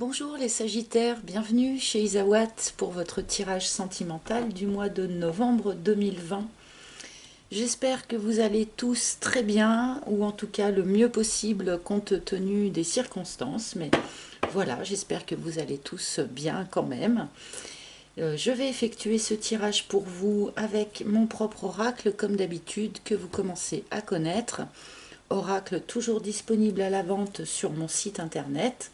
Bonjour les Sagittaires, bienvenue chez Isawat pour votre tirage sentimental du mois de novembre 2020. J'espère que vous allez tous très bien, ou en tout cas le mieux possible compte tenu des circonstances, mais voilà, j'espère que vous allez tous bien quand même. Je vais effectuer ce tirage pour vous avec mon propre oracle comme d'habitude que vous commencez à connaître. Oracle toujours disponible à la vente sur mon site internet.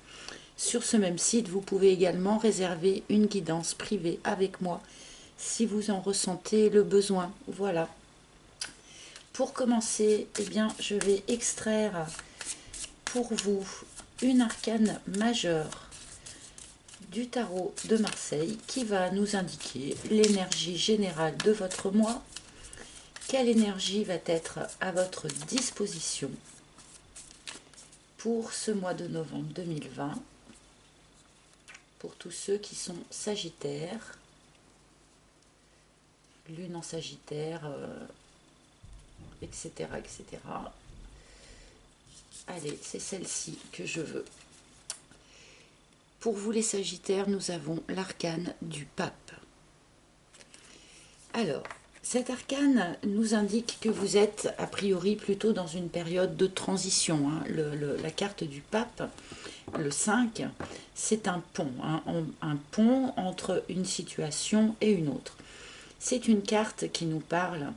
Sur ce même site, vous pouvez également réserver une guidance privée avec moi si vous en ressentez le besoin. Voilà. Pour commencer, eh bien, je vais extraire pour vous une arcane majeure du tarot de Marseille qui va nous indiquer l'énergie générale de votre mois. Quelle énergie va être à votre disposition pour ce mois de novembre 2020 pour tous ceux qui sont sagittaires, lune en sagittaire, etc., etc. Allez, c'est celle-ci que je veux. Pour vous les sagittaires, nous avons l'arcane du pape. Alors, cet arcane nous indique que vous êtes a priori plutôt dans une période de transition. La carte du pape, le 5, c'est un pont, un pont entre une situation et une autre. C'est une carte qui nous parle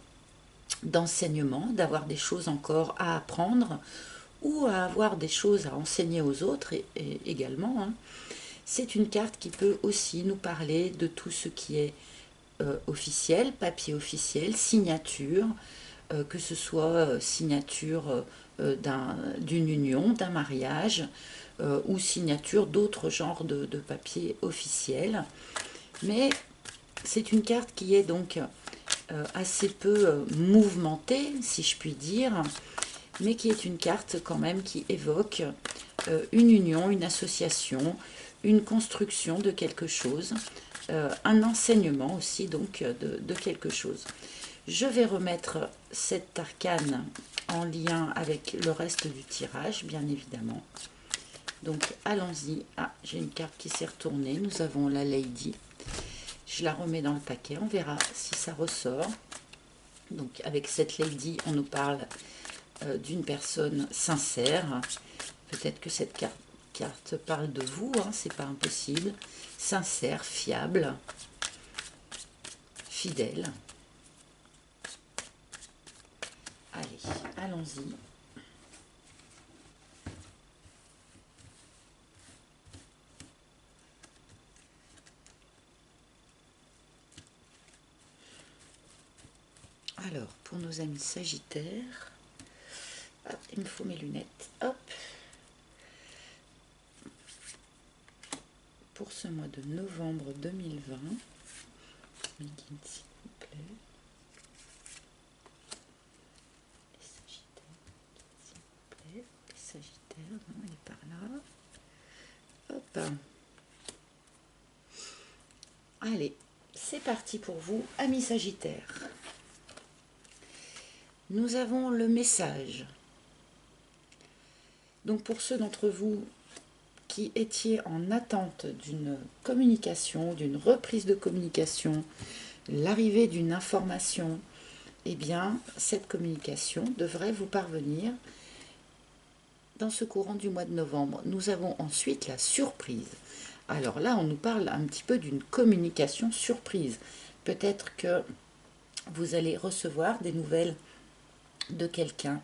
d'enseignement, d'avoir des choses encore à apprendre ou à avoir des choses à enseigner aux autres également. C'est une carte qui peut aussi nous parler de tout ce qui est officiel, papier officiel, signature, que ce soit signature d'une union, d'un mariage, ou signature d'autres genres de papiers officiels. Mais c'est une carte qui est donc assez peu mouvementée, si je puis dire, mais qui est une carte quand même qui évoque une union, une association, une construction de quelque chose, un enseignement aussi donc de quelque chose. Je vais remettre cet arcane en lien avec le reste du tirage, bien évidemment. Donc allons-y. Ah, j'ai une carte qui s'est retournée. Nous avons la Lady. Je la remets dans le paquet. On verra si ça ressort. Donc avec cette Lady, on nous parle d'une personne sincère. Peut-être que cette carte parle de vous, c'est pas impossible. Sincère, fiable, fidèle. Allez, allons-y. Alors, pour nos amis sagittaires, hop, il me faut mes lunettes. Hop. Pour ce mois de novembre 2020, mes guides, s'il vous plaît. Les sagittaires, s'il vous plaît. Les sagittaires, non, il est par là. Hop. Allez, c'est parti pour vous, amis sagittaires. Nous avons le message. Donc pour ceux d'entre vous qui étiez en attente d'une communication, d'une reprise de communication, l'arrivée d'une information, eh bien cette communication devrait vous parvenir dans ce courant du mois de novembre. Nous avons ensuite la surprise. Alors là, on nous parle un petit peu d'une communication surprise. Peut-être que vous allez recevoir des nouvelles de quelqu'un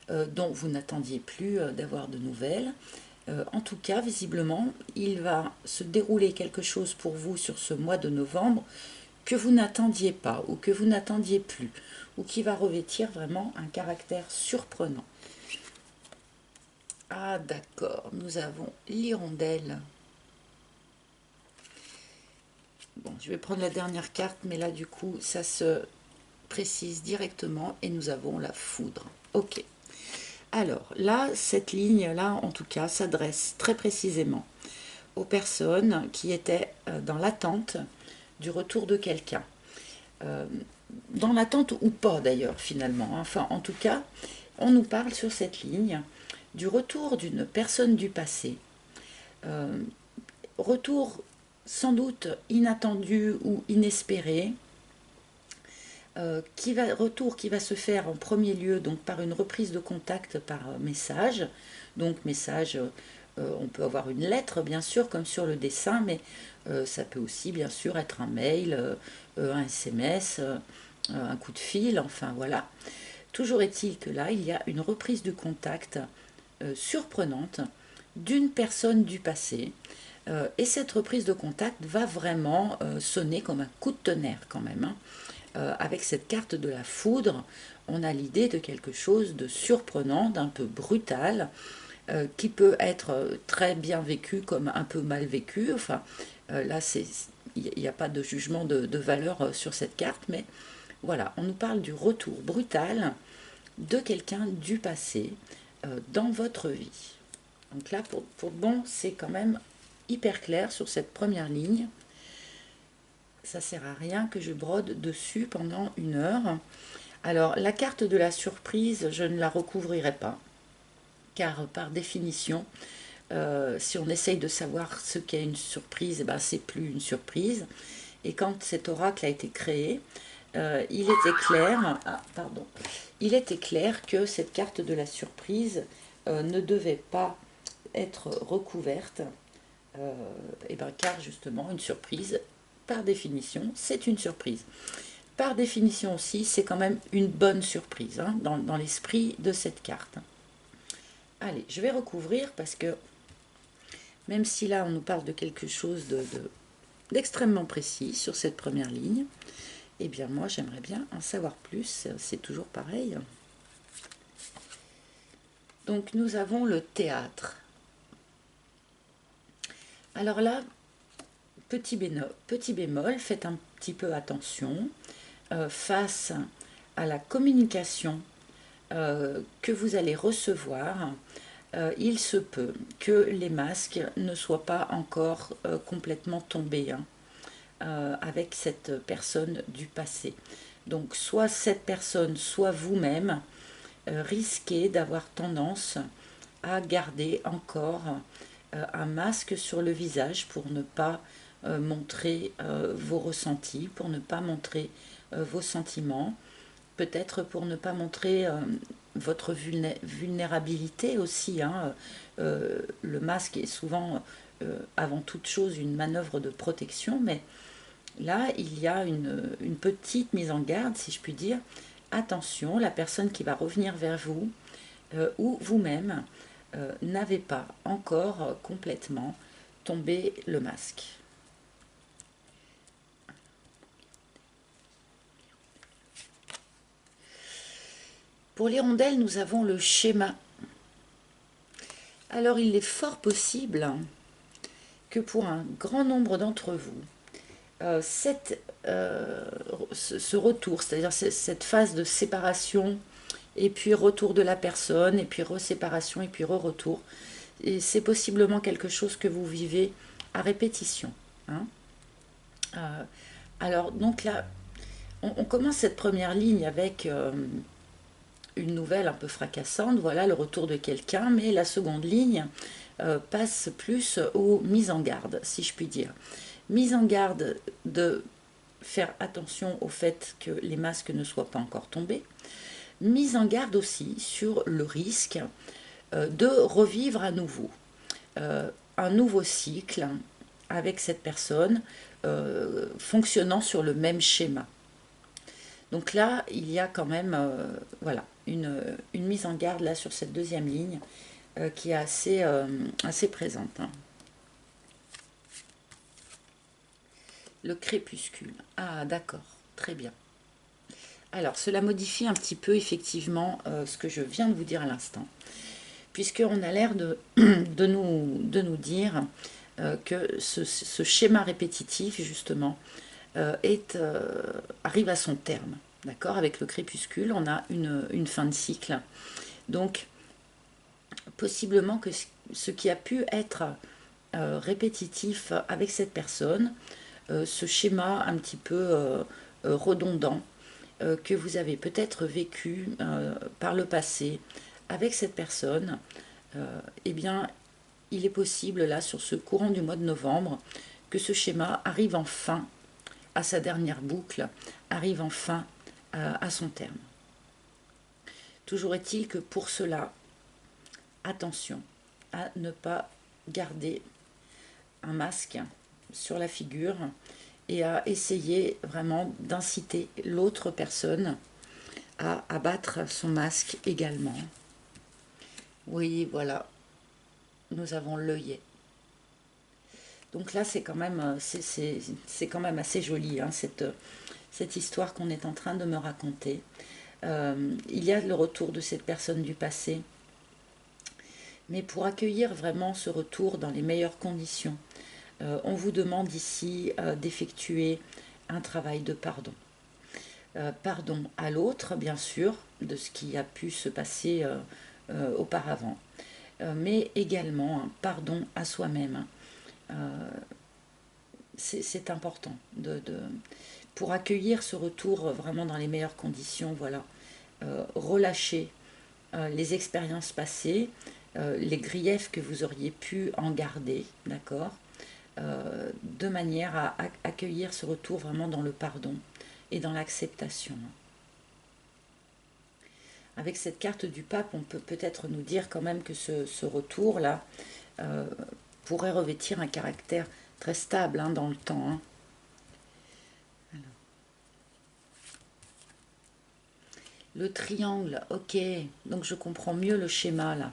dont vous n'attendiez plus d'avoir de nouvelles. En tout cas, visiblement, il va se dérouler quelque chose pour vous sur ce mois de novembre que vous n'attendiez pas ou que vous n'attendiez plus, ou qui va revêtir vraiment un caractère surprenant. Ah d'accord, nous avons l'hirondelle. Bon, je vais prendre la dernière carte, mais là du coup, ça se précise directement et nous avons la foudre. Ok. Alors là, cette ligne-là, en tout cas, s'adresse très précisément aux personnes qui étaient dans l'attente du retour de quelqu'un. Dans l'attente ou pas d'ailleurs, finalement. Enfin, en tout cas, on nous parle sur cette ligne du retour d'une personne du passé retour sans doute inattendu ou inespéré, retour qui va se faire en premier lieu donc par une reprise de contact par message. Donc message, on peut avoir une lettre bien sûr comme sur le dessin, mais ça peut aussi bien sûr être un mail, un SMS, un coup de fil, enfin voilà. Toujours est-il que là, il y a une reprise du contact surprenante d'une personne du passé. Et cette reprise de contact va vraiment sonner comme un coup de tonnerre quand même, hein. Avec cette carte de la foudre, on a l'idée de quelque chose de surprenant, d'un peu brutal, qui peut être très bien vécu comme un peu mal vécu. Enfin, là, il n'y a pas de jugement de valeur sur cette carte, mais voilà, on nous parle du retour brutal de quelqu'un du passé dans votre vie. Donc là, pour bon, c'est quand même hyper clair sur cette première ligne. Ça sert à rien que je brode dessus pendant 1 heure. Alors, la carte de la surprise, je ne la recouvrirai pas, car par définition, si on essaye de savoir ce qu'est une surprise, eh ben, c'est plus une surprise. Et quand cet oracle a été créé, il était clair, il était clair que cette carte de la surprise ne devait pas être recouverte, et ben, car justement une surprise, par définition, c'est une surprise. Par définition aussi, c'est quand même une bonne surprise, hein, dans l'esprit de cette carte. Allez, je vais recouvrir parce que même si là on nous parle de quelque chose d'extrêmement précis sur cette première ligne, eh bien moi j'aimerais bien en savoir plus, c'est toujours pareil. Donc nous avons le théâtre. Alors là, petit bémol, faites un petit peu attention face à la communication que vous allez recevoir. Il se peut que les masques ne soient pas encore complètement tombés, hein, avec cette personne du passé. Donc soit cette personne, soit vous-même risquez d'avoir tendance à garder encore un masque sur le visage pour ne pas montrer vos ressentis, pour ne pas montrer vos sentiments, peut-être pour ne pas montrer votre vulnérabilité aussi, hein. Le masque est souvent avant toute chose une manœuvre de protection, mais là il y a une petite mise en garde, si je puis dire. Attention, la personne qui va revenir vers vous ou vous-même n'avez pas encore complètement tombé le masque. Pour l'hirondelle, nous avons le schéma. Alors il est fort possible que pour un grand nombre d'entre vous, ce retour, c'est-à-dire cette phase de séparation, et puis retour de la personne, et puis reséparation, et puis re-retour, et c'est possiblement quelque chose que vous vivez à répétition, hein. Alors donc là, on commence cette première ligne avec une nouvelle un peu fracassante, voilà le retour de quelqu'un, mais la seconde ligne passe plus aux mises en garde, si je puis dire. Mise en garde de faire attention au fait que les masques ne soient pas encore tombés. Mise en garde aussi sur le risque de revivre à nouveau un nouveau cycle avec cette personne fonctionnant sur le même schéma. Donc là, il y a quand même voilà, une mise en garde là sur cette deuxième ligne qui est assez présente, hein. Le crépuscule. Ah, d'accord, très bien. Alors, cela modifie un petit peu, effectivement, ce que je viens de vous dire à l'instant, puisqu'on a l'air de nous dire que ce schéma répétitif, justement, arrive à son terme. D'accord. Avec le crépuscule, on a une fin de cycle. Donc, possiblement que ce qui a pu être répétitif avec cette personne, ce schéma un petit peu redondant que vous avez peut-être vécu par le passé avec cette personne, eh bien, il est possible, là, sur ce courant du mois de novembre, que ce schéma arrive enfin à sa dernière boucle, arrive enfin à son terme. Toujours est-il que pour cela, attention à ne pas garder un masque sur la figure et à essayer vraiment d'inciter l'autre personne à abattre son masque également. Oui, voilà, nous avons l'œillet. Donc là, c'est quand même, c'est quand même assez joli, hein, cette histoire qu'on est en train de me raconter. Il y a le retour de cette personne du passé, mais pour accueillir vraiment ce retour dans les meilleures conditions, on vous demande ici d'effectuer un travail de pardon. Pardon à l'autre, bien sûr, de ce qui a pu se passer auparavant, mais également un pardon à soi-même. C'est important pour accueillir ce retour vraiment dans les meilleures conditions. Voilà, relâcher les expériences passées, les griefs que vous auriez pu en garder, d'accord, de manière à accueillir ce retour vraiment dans le pardon et dans l'acceptation. Avec cette carte du pape, on peut peut-être nous dire quand même que ce retour-là pourrait revêtir un caractère très stable, hein, dans le temps. Hein. Le triangle, ok, donc je comprends mieux le schéma là.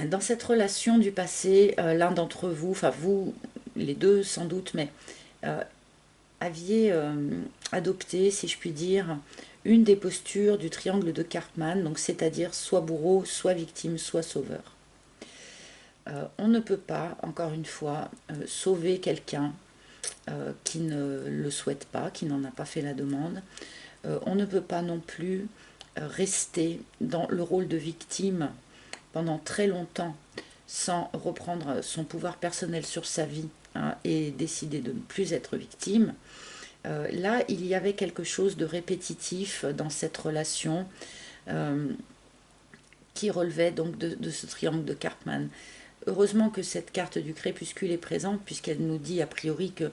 Dans cette relation du passé, l'un d'entre vous, enfin vous, les deux sans doute, mais aviez adopté, si je puis dire, une des postures du triangle de Karpman, donc c'est-à-dire soit bourreau, soit victime, soit sauveur. On ne peut pas, encore une fois, sauver quelqu'un qui ne le souhaite pas, qui n'en a pas fait la demande. On ne peut pas non plus rester dans le rôle de victime pendant très longtemps sans reprendre son pouvoir personnel sur sa vie, hein, et décider de ne plus être victime. Là, il y avait quelque chose de répétitif dans cette relation qui relevait donc de ce triangle de Karpman. Heureusement que cette carte du crépuscule est présente, puisqu'elle nous dit a priori que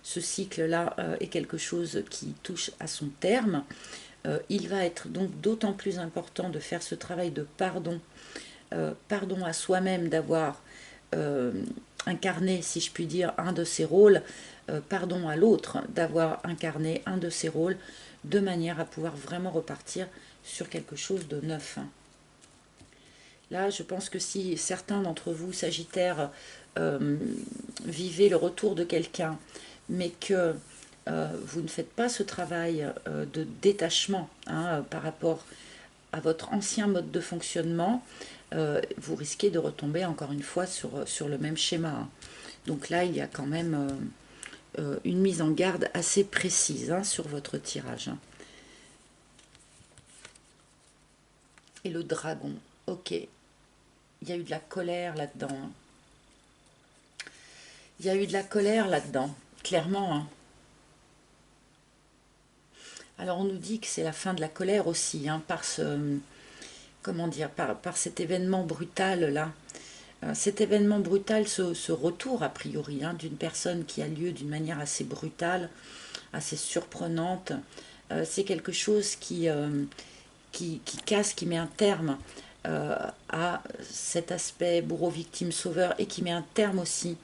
ce cycle-là est quelque chose qui touche à son terme. Il va être donc d'autant plus important de faire ce travail de pardon, pardon à soi-même d'avoir incarné, si je puis dire, un de ses rôles, pardon à l'autre d'avoir incarné un de ses rôles, de manière à pouvoir vraiment repartir sur quelque chose de neuf. Là, je pense que si certains d'entre vous, Sagittaires, vivez le retour de quelqu'un, mais que vous ne faites pas ce travail de détachement, hein, par rapport à votre ancien mode de fonctionnement, vous risquez de retomber encore une fois sur le même schéma. Hein. Donc là, il y a quand même une mise en garde assez précise, hein, sur votre tirage. Et le dragon, ok. Il y a eu de la colère là-dedans. Il y a eu de la colère là-dedans, clairement. Hein. Alors on nous dit que c'est la fin de la colère aussi, hein, par ce, comment dire, par cet événement brutal là. Cet événement brutal, ce retour a priori, hein, d'une personne qui a lieu d'une manière assez brutale, assez surprenante, c'est quelque chose qui casse, qui met un terme à cet aspect bourreau, victime, sauveur, et qui met un terme aussi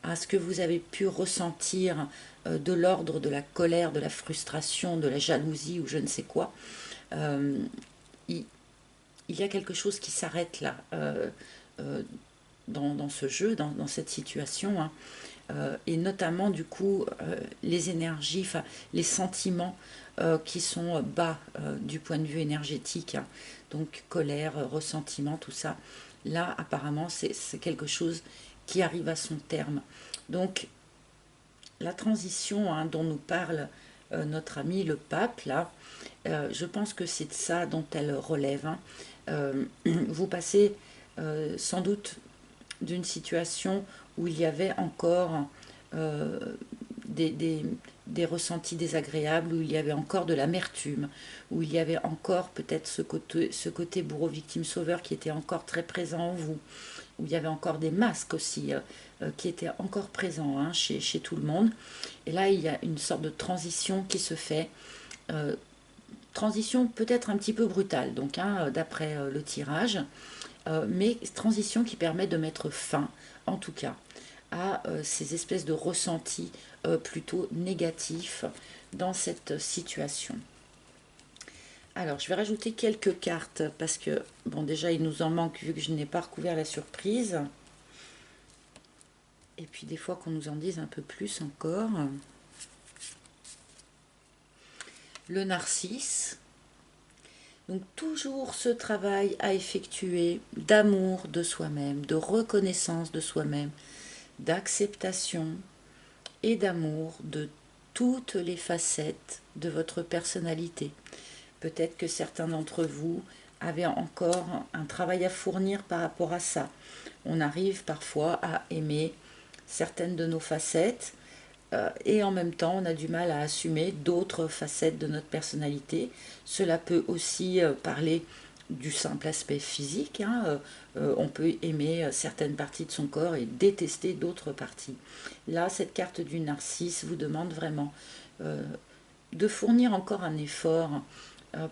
à ce que vous avez pu ressentir de l'ordre de la colère, de la frustration, de la jalousie ou je ne sais quoi. Il y a quelque chose qui s'arrête là, dans ce jeu, dans cette situation, hein. Et notamment du coup les énergies, enfin les sentiments qui sont bas du point de vue énergétique, hein. Donc colère, ressentiment, tout ça. Là apparemment c'est quelque chose qui arrive à son terme. Donc la transition, hein, dont nous parle notre ami le pape là, je pense que c'est de ça dont elle relève. Hein. Vous passez sans doute d'une situation où il y avait encore des ressentis désagréables, où il y avait encore de l'amertume, où il y avait encore peut-être ce côté bourreau victime sauveur qui était encore très présent en vous, où il y avait encore des masques aussi qui étaient encore présents hein, chez tout le monde. Et là, il y a une sorte de transition qui se fait. Transition peut-être un petit peu brutale, donc hein, d'après le tirage, mais transition qui permet de mettre fin, en tout cas, à ces espèces de ressentis plutôt négatifs dans cette situation. Alors, je vais rajouter quelques cartes parce que, bon, déjà, il nous en manque vu que je n'ai pas recouvert la surprise. Et puis, des fois, qu'on nous en dise un peu plus encore. Le narcisse. Donc, toujours ce travail à effectuer d'amour de soi-même, de reconnaissance de soi-même, d'acceptation et d'amour de toutes les facettes de votre personnalité. Peut-être que certains d'entre vous avaient encore un travail à fournir par rapport à ça. On arrive parfois à aimer certaines de nos facettes et en même temps on a du mal à assumer d'autres facettes de notre personnalité. Cela peut aussi parler du simple aspect physique. Hein. On peut aimer certaines parties de son corps et détester d'autres parties. Là, cette carte du narcisse vous demande vraiment de fournir encore un effort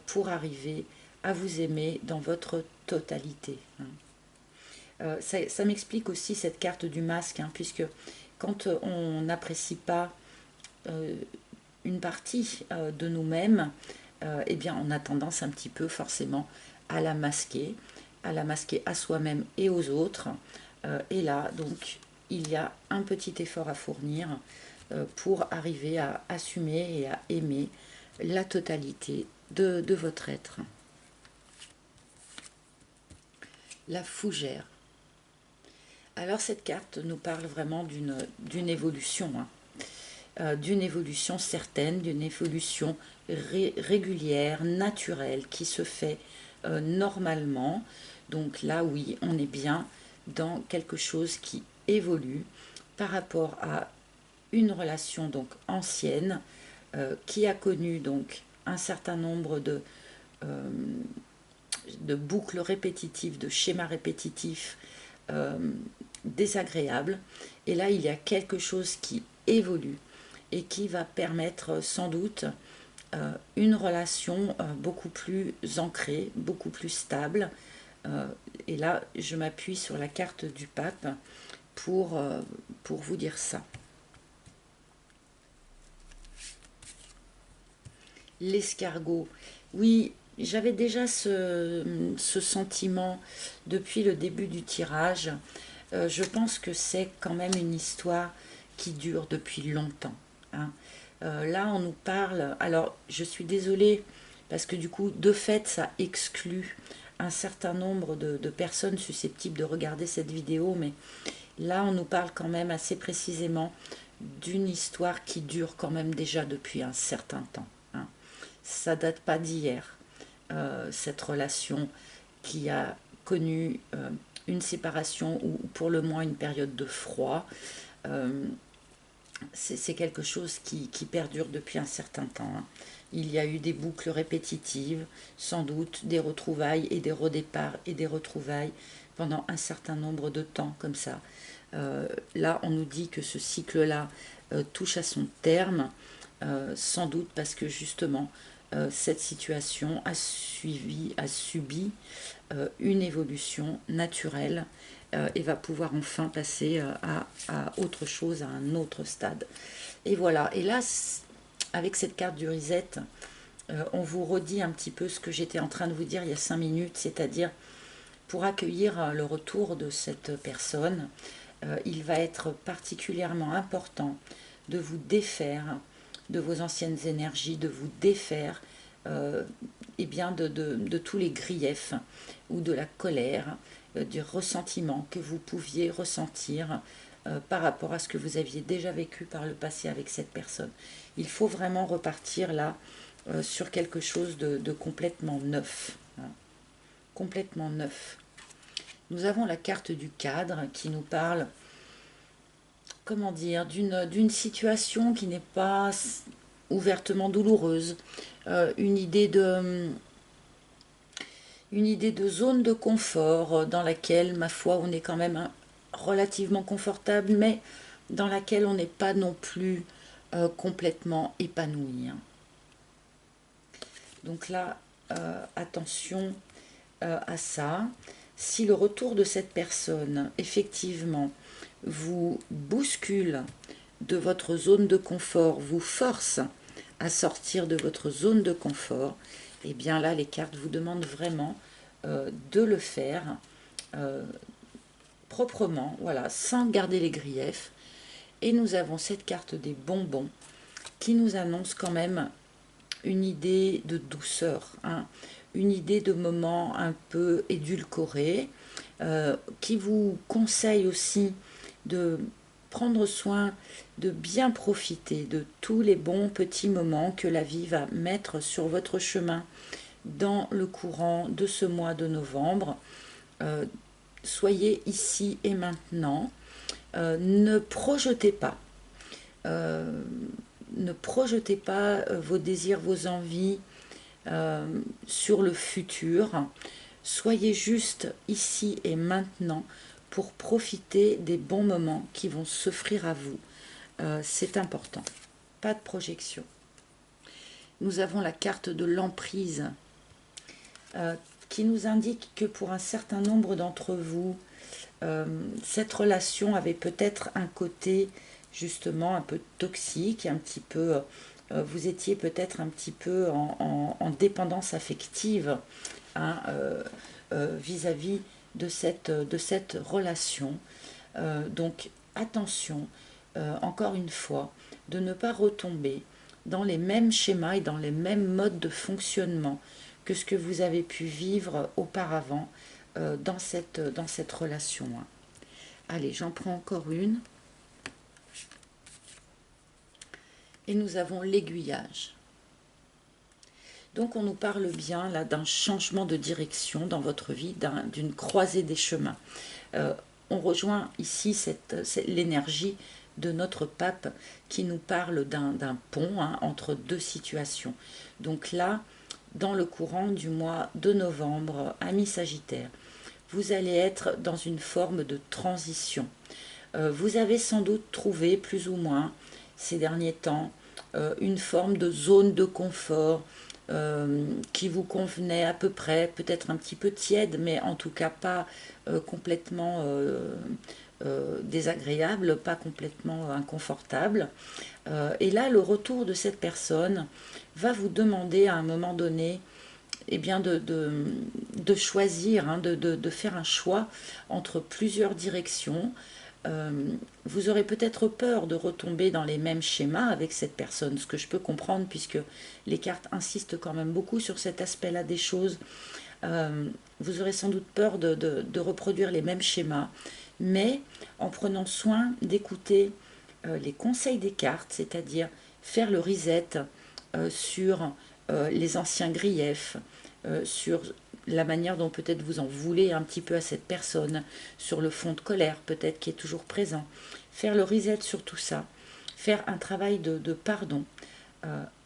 pour arriver à vous aimer dans votre totalité. Ça m'explique aussi cette carte du masque, hein, puisque quand on n'apprécie pas une partie de nous-mêmes, eh bien on a tendance un petit peu forcément à la masquer à soi-même et aux autres. Et là, donc, il y a un petit effort à fournir pour arriver à assumer et à aimer la totalité de votre être. La fougère. Alors cette carte nous parle vraiment d'une évolution, hein. D'une évolution certaine, d'une évolution régulière, naturelle, qui se fait normalement. Donc là, oui, on est bien dans quelque chose qui évolue par rapport à une relation donc ancienne qui a connu donc un certain nombre de boucles répétitives, de schémas répétitifs désagréables. Et là, il y a quelque chose qui évolue et qui va permettre sans doute une relation beaucoup plus ancrée, beaucoup plus stable. Et là, je m'appuie sur la carte du pape pour vous dire ça. L'escargot. Oui, j'avais déjà ce sentiment depuis le début du tirage. Je pense que c'est quand même une histoire qui dure depuis longtemps. Hein. Là, on nous parle... Alors, je suis désolée, parce que du coup, de fait, ça exclut un certain nombre de personnes susceptibles de regarder cette vidéo, mais là, on nous parle quand même assez précisément d'une histoire qui dure quand même déjà depuis un certain temps. Hein. Ça date pas d'hier, cette relation qui a connu une séparation ou pour le moins une période de froid. C'est quelque chose qui perdure depuis un certain temps. Hein. Il y a eu des boucles répétitives, sans doute des retrouvailles et des redéparts et des retrouvailles pendant un certain nombre de temps comme ça. Là, on nous dit que ce cycle-là touche à son terme, sans doute parce que justement, cette situation a subi une évolution naturelle et va pouvoir enfin passer à autre chose, à un autre stade. Et voilà, et là, avec cette carte du reset, on vous redit un petit peu ce que j'étais en train de vous dire il y a 5 minutes, c'est-à-dire pour accueillir le retour de cette personne, il va être particulièrement important de vous défaire de vos anciennes énergies, de vous défaire eh bien de tous les griefs ou de la colère, du ressentiment que vous pouviez ressentir par rapport à ce que vous aviez déjà vécu par le passé avec cette personne. Il faut vraiment repartir là sur quelque chose de complètement neuf. Hein, complètement neuf. Nous avons la carte du cadre qui nous parle, comment dire, d'une situation qui n'est pas ouvertement douloureuse, une idée une idée de zone de confort dans laquelle, ma foi, on est quand même relativement confortable, mais dans laquelle on n'est pas non plus complètement épanoui, hein. Donc là, attention à ça. Si le retour de cette personne, effectivement, vous bouscule de votre zone de confort, vous force à sortir de votre zone de confort, et bien là, les cartes vous demandent vraiment de le faire proprement, voilà, sans garder les griefs. Et nous avons cette carte des bonbons qui nous annonce quand même une idée de douceur, hein, une idée de moment un peu édulcoré, qui vous conseille aussi de prendre soin de bien profiter de tous les bons petits moments que la vie va mettre sur votre chemin dans le courant de ce mois de novembre. Soyez ici et maintenant. Ne projetez pas. Ne projetez pas vos désirs, vos envies sur le futur. Soyez juste ici et maintenant pour profiter des bons moments qui vont s'offrir à vous. C'est important. Pas de projection. Nous avons la carte de l'emprise qui nous indique que pour un certain nombre d'entre vous, cette relation avait peut-être un côté justement un peu toxique, un petit peu, vous étiez peut-être un petit peu en dépendance affective, hein, vis-à-vis de cette relation. Donc attention, encore une fois, de ne pas retomber dans les mêmes schémas et dans les mêmes modes de fonctionnement que ce que vous avez pu vivre auparavant dans cette relation, hein. Allez, j'en prends encore une. Et nous avons l'aiguillage. Donc on nous parle bien là d'un changement de direction dans votre vie, d'une croisée des chemins. On rejoint ici l'énergie de notre pape qui nous parle d'un pont, hein, entre deux situations. Donc là, dans le courant du mois de novembre, amis Sagittaire, vous allez être dans une forme de transition. Vous avez sans doute trouvé plus ou moins ces derniers temps une forme de zone de confort qui vous convenait à peu près, peut-être un petit peu tiède, mais en tout cas pas complètement désagréable, pas complètement inconfortable. Et là, le retour de cette personne va vous demander à un moment donné, eh bien de choisir, hein, de faire un choix entre plusieurs directions. Vous aurez peut-être peur de retomber dans les mêmes schémas avec cette personne, ce que je peux comprendre puisque les cartes insistent quand même beaucoup sur cet aspect-là des choses. Vous aurez sans doute peur de reproduire les mêmes schémas, mais en prenant soin d'écouter les conseils des cartes, c'est-à-dire faire le reset sur les anciens griefs, sur la manière dont peut-être vous en voulez un petit peu à cette personne, sur le fond de colère peut-être qui est toujours présent. Faire le reset sur tout ça, faire un travail de pardon,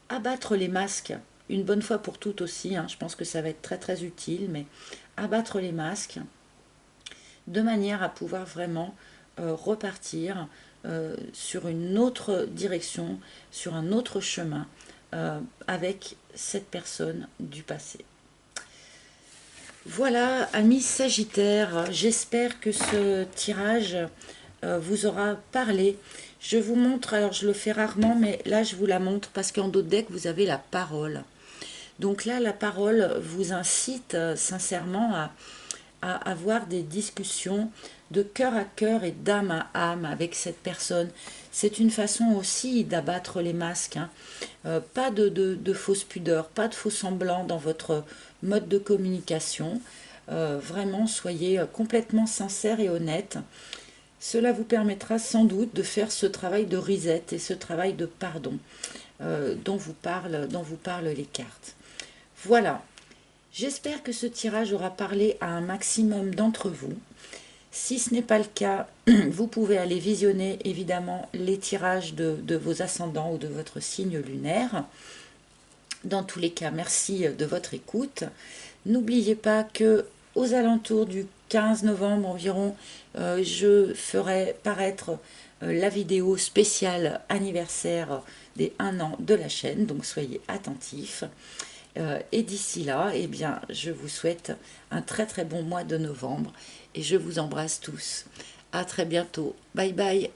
abattre les masques, une bonne fois pour toutes aussi, hein, je pense que ça va être très très utile, mais abattre les masques de manière à pouvoir vraiment repartir sur une autre direction, sur un autre chemin avec cette personne du passé. Voilà, amis Sagittaires, j'espère que ce tirage vous aura parlé. Je vous montre, alors je le fais rarement, mais là je vous la montre parce qu'en dos de deck vous avez la parole. Donc là, la parole vous incite sincèrement à avoir des discussions de cœur à cœur et d'âme à âme avec cette personne. C'est une façon aussi d'abattre les masques, hein. Pas de fausse pudeur, pas de faux semblants dans votre mode de communication. Vraiment, soyez complètement sincère et honnête. Cela vous permettra sans doute de faire ce travail de reset et ce travail de pardon dont vous parlent les cartes. Voilà, j'espère que ce tirage aura parlé à un maximum d'entre vous. Si ce n'est pas le cas, vous pouvez aller visionner évidemment les tirages de vos ascendants ou de votre signe lunaire. Dans tous les cas, merci de votre écoute. N'oubliez pas que aux alentours du 15 novembre environ, je ferai paraître la vidéo spéciale anniversaire des 1 an de la chaîne, donc soyez attentifs. Et d'ici là, eh bien, je vous souhaite un très très bon mois de novembre et je vous embrasse tous. À très bientôt. Bye bye.